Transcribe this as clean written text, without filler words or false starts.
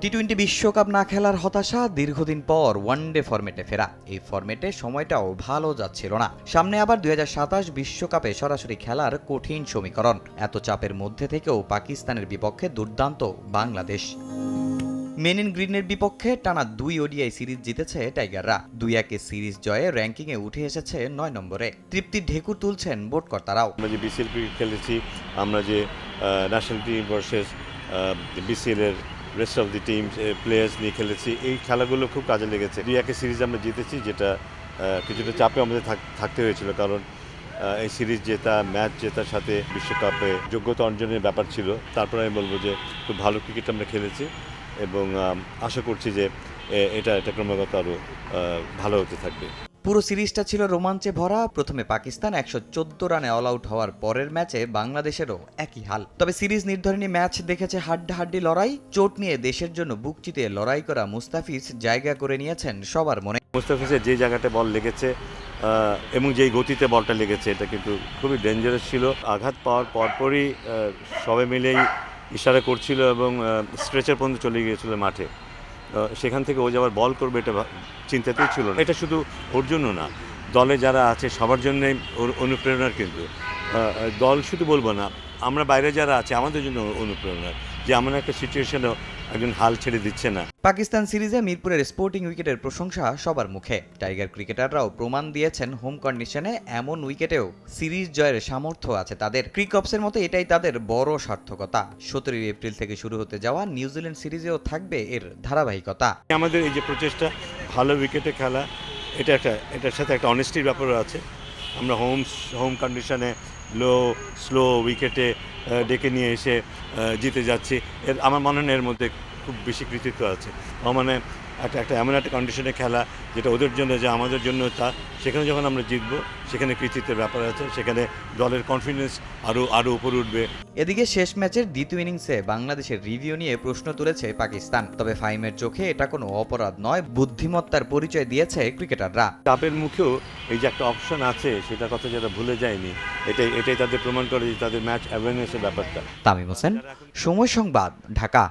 টি-20 বিশ্বকাপ না খেলার হতাশা, দীর্ঘদিন পর ওয়ানডে ফরম্যাটে ফেরা। এই ফরম্যাটে সময়টাও ভালো যাচ্ছিল না। সামনে আবার 2027 বিশ্বকাপে সরাসরি খেলার কঠিন সমীকরণ। এত চাপের মধ্যে থেকেও পাকিস্তানের বিপক্ষে দুর্দান্ত বাংলাদেশ। মেন ইন গ্রিনের বিপক্ষে টানা 2 ওডিআই সিরিজ জিতেছে টাইগাররা। 2-1 সিরিজ জয়ে র্যাঙ্কিংয়ে উঠে এসেছে 9 নম্বরে। তৃপ্তির ঢেকুর তুলছেন বোর্ড কর্তারাও। আমরা যে বিসিএল ক্রিকেট খেলেছি, আমরা যে ন্যাশনাল টিম ভার্সেস বিসিএল এর rest of the team players নিয়ে খেলেছি, এই খেলাগুলো খুব কাজে লেগেছে। 2-1 সিরিজ আমরা জিতেছি, যেটা কিছুটা চাপে আমাদের থাকতে হয়েছিল, কারণ এই সিরিজ জেতা, ম্যাচ জেতার সাথে বিশ্বকাপে যোগ্যতা অর্জনের ব্যাপার ছিল। তারপরে আমি বলবো যে খুব ভালো ক্রিকেট আমরা খেলেছি এবং আশা করছি যে এটা ক্রমাগত আরও ভালো হতে থাকবে। পুরো সিরিজটা ছিল রোমাঞ্চে ভরা। প্রথমে পাকিস্তান 114 রানে অল আউট হওয়ার পরের ম্যাচে বাংলাদেশেরও একই হাল। তবে সিরিজ নির্ধারণী ম্যাচ দেখেছে হাড্ডাহাড্ডি লড়াই। চোট নিয়ে দেশের জন্য বুক চিতিয়ে লড়াই করা মুস্তাফিজ জায়গা করে নিয়েছেন সবার মনে। মুস্তাফিজের যে জায়গাটা বল লেগেছে এবং যেই গতিতে বলটা লেগেছে, এটা কিন্তু খুবই ডেঞ্জারাস ছিল। আঘাত পাওয়ার পরপরই সবাই মিলেই ইশারা করছিল এবং স্ট্রেচার পর্যন্ত চলে গিয়েছিল মাঠে। সেখান থেকে ও যে আবার বল করবে এটা চিন্তাতেই ছিল না। এটা শুধু ওর জন্য না, দলে যারা আছে সবার জন্যই ওর অনুপ্রেরণার। কিন্তু দল শুধু বলবো না, আমরা বাইরে যারা আছে আমাদের জন্য অনুপ্রেরণার, যে এমন একটা সিচুয়েশনেও একজন হাল ছেড়ে দিচ্ছে না। পাকিস্তান সিরিজে মিরপুরের স্পোর্টিং উইকেটের প্রশংসা সবার মুখে। টাইগার ক্রিকেটাররাও প্রমাণ দিয়েছেন হোম কন্ডিশনে এমন উইকেটেও সিরিজ জয়ের সামর্থ্য আছে তাদের। ক্রিকঅপসের মতো এটাই তাদের বড় সার্থকতা। 17 এপ্রিল থেকে শুরু হতে যাওয়া নিউজিল্যান্ড সিরিজেও থাকবে এর ধারাবাহিকতা। আমাদের এই যে প্রচেষ্টা, ভালো উইকেটে খেলা, এটার সাথে একটা অনেস্টির ব্যাপারও আছে। আমরা হোম কন্ডিশনে স্লো উইকেটে ডেকে নিয়ে এসে জিতে যাচ্ছি। আমার মনে হয় এর মধ্যে খুব বেশি কৃতিত্ব আছে। মানে একটা এমন একটা কন্ডিশনে খেলা যেটা ওদের জন্য যে আমাদের জন্য তা, সেখানে যখন আমরা জিতবো সেখানে কৃতিত্বের ব্যাপার আছে, সেখানে দলের কনফিডেন্স আরও উপরে উঠবে। এদিকে শেষ ম্যাচের দ্বিতীয় ইনিংসে বাংলাদেশের রিভিউ নিয়ে প্রশ্ন তুলেছে পাকিস্তান। তবে ফাহিমের চোখে এটা কোনো অপরাধ নয়, বুদ্ধিমত্তার পরিচয় দিয়েছে ক্রিকেটাররা। চাপের মুখেও এই যে একটা অপশন আছে, সেটা কথা যারা ভুলে যায়নি, এটাই তাদের প্রমাণ করে যে তাদের ম্যাচ অ্যাওয়ারনেসের ব্যাপারটা। তামিম হোসেন, সময় সংবাদ, ঢাকা।